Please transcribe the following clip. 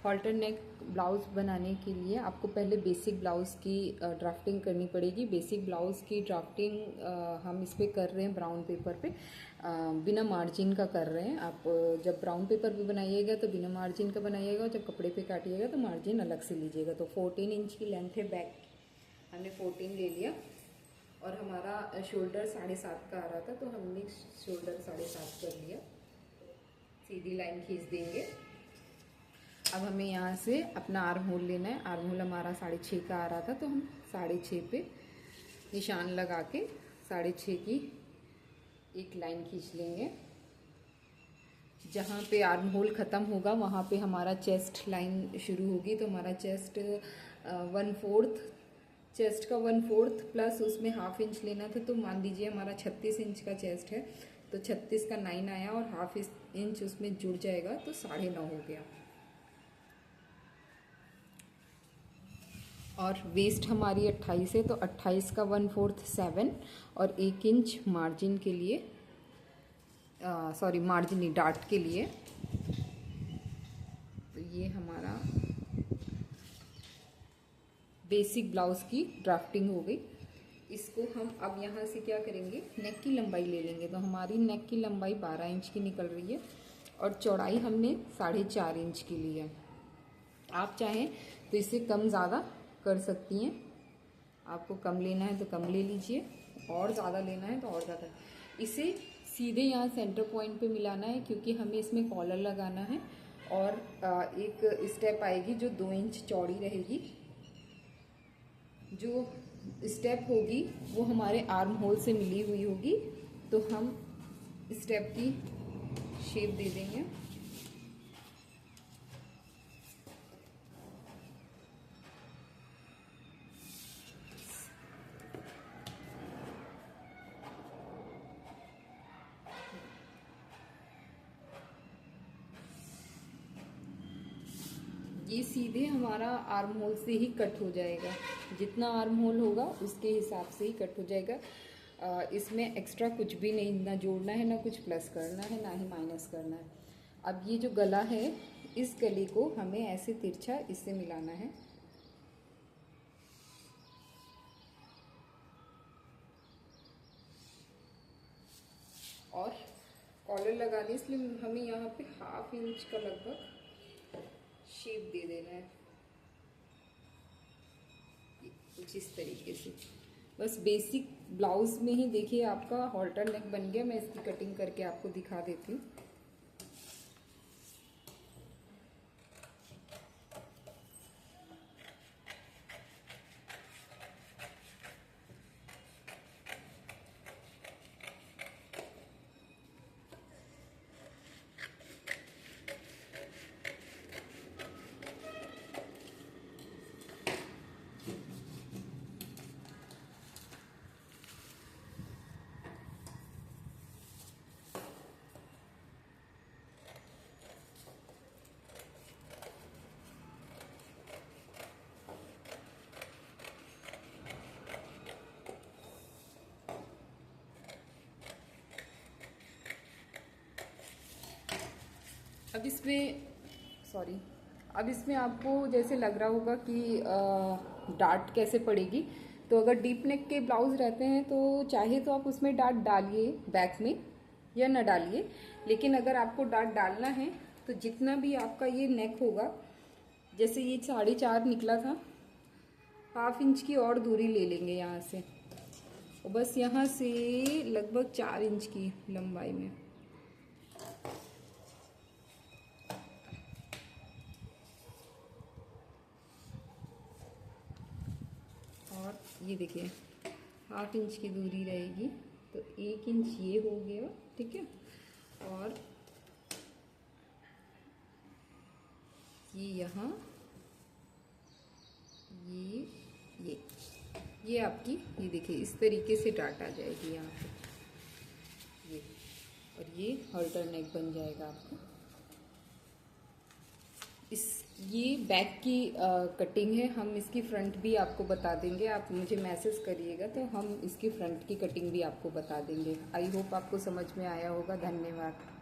Halter neck blouse बनाने के लिए आपको पहले बेसिक ब्लाउज़ की ड्राफ्टिंग करनी पड़ेगी। बेसिक ब्लाउज़ की ड्राफ्टिंग हम इस पे कर रहे हैं ब्राउन पेपर पे, बिना मार्जिन का कर रहे हैं। आप जब ब्राउन पेपर पे बनाइएगा तो बिना मार्जिन का बनाइएगा, जब कपड़े पे काटिएगा तो मार्जिन अलग से लीजिएगा। तो 14 इंच की लेंथ है बैक, हमने 14 ले लिया और हमारा शोल्डर 7.5 का आ रहा था तो हमने शोल्डर 7.5 कर लिया। सीधी लाइन खींच देंगे। अब हमें यहाँ से अपना आर्म होल लेना है। आर्म होल हमारा 6.5 का आ रहा था तो हम 6.5 पे निशान लगा के 6.5 की एक लाइन खींच लेंगे। जहाँ पे आर्म होल ख़त्म होगा वहाँ पे हमारा चेस्ट लाइन शुरू होगी। तो हमारा चेस्ट 1/4, चेस्ट का 1/4 प्लस उसमें ½ इंच लेना था। तो मान लीजिए हमारा 36 इंच का चेस्ट है तो 36 का 9 आया और ½ इंच उसमें जुड़ जाएगा तो 9.5 हो गया। और वेस्ट हमारी 28 है तो 28 का 1/4 7 और 1 इंच मार्जिन के लिए, सॉरी मार्जिन नहीं, डार्ट के लिए। तो ये हमारा बेसिक ब्लाउज़ की ड्राफ्टिंग हो गई। इसको हम अब यहाँ से क्या करेंगे, नेक की लंबाई ले लेंगे। तो हमारी नेक की लंबाई 12 इंच की निकल रही है और चौड़ाई हमने 4.5 इंच की ली है। आप चाहें तो इससे कम ज़्यादा कर सकती हैं। आपको कम लेना है तो कम ले लीजिए, और ज़्यादा लेना है तो और ज़्यादा। इसे सीधे यहाँ सेंटर पॉइंट पे मिलाना है क्योंकि हमें इसमें कॉलर लगाना है। और एक स्टेप आएगी जो 2 इंच चौड़ी रहेगी। जो स्टेप होगी वो हमारे आर्म होल से मिली हुई होगी। तो हम स्टेप की शेप दे देंगे। ये सीधे हमारा आर्म होल से ही कट हो जाएगा। जितना आर्म होल होगा उसके हिसाब से ही कट हो जाएगा। इसमें एक्स्ट्रा कुछ भी नहीं, ना जोड़ना है, ना कुछ प्लस करना है, ना ही माइनस करना है। अब ये जो गला है, इस गले को हमें ऐसे तिरछा इससे मिलाना है। और कॉलर लगाने इसलिए हमें यहाँ पे ½ इंच का लगभग शेप दे देना है, कुछ इस तरीके से। बस बेसिक ब्लाउज में ही देखिए आपका हॉल्टर नेक बन गया। मैं इसकी कटिंग करके आपको दिखा देती हूँ। अब इसमें आपको जैसे लग रहा होगा कि डार्ट कैसे पड़ेगी। तो अगर डीप नेक के ब्लाउज रहते हैं तो चाहे तो आप उसमें डार्ट डालिए बैक में, या ना डालिए। लेकिन अगर आपको डार्ट डालना है तो जितना भी आपका ये नेक होगा, जैसे ये 4.5 निकला था, ½ इंच की और दूरी ले लेंगे यहाँ से, और बस यहाँ से लगभग 4 इंच की लंबाई में। और ये देखिए ½ इंच की दूरी रहेगी तो 1 इंच ये हो गया, ठीक है। और ये यहाँ ये आपकी, ये देखिए इस तरीके से डाट आ जाएगी यहाँ पे, ये। और ये हॉल्टर नेक बन जाएगा आपका। ये बैक की कटिंग है। हम इसकी फ्रंट भी आपको बता देंगे। आप मुझे मैसेज करिएगा तो हम इसकी फ्रंट की कटिंग भी आपको बता देंगे। आई होप आपको समझ में आया होगा। धन्यवाद।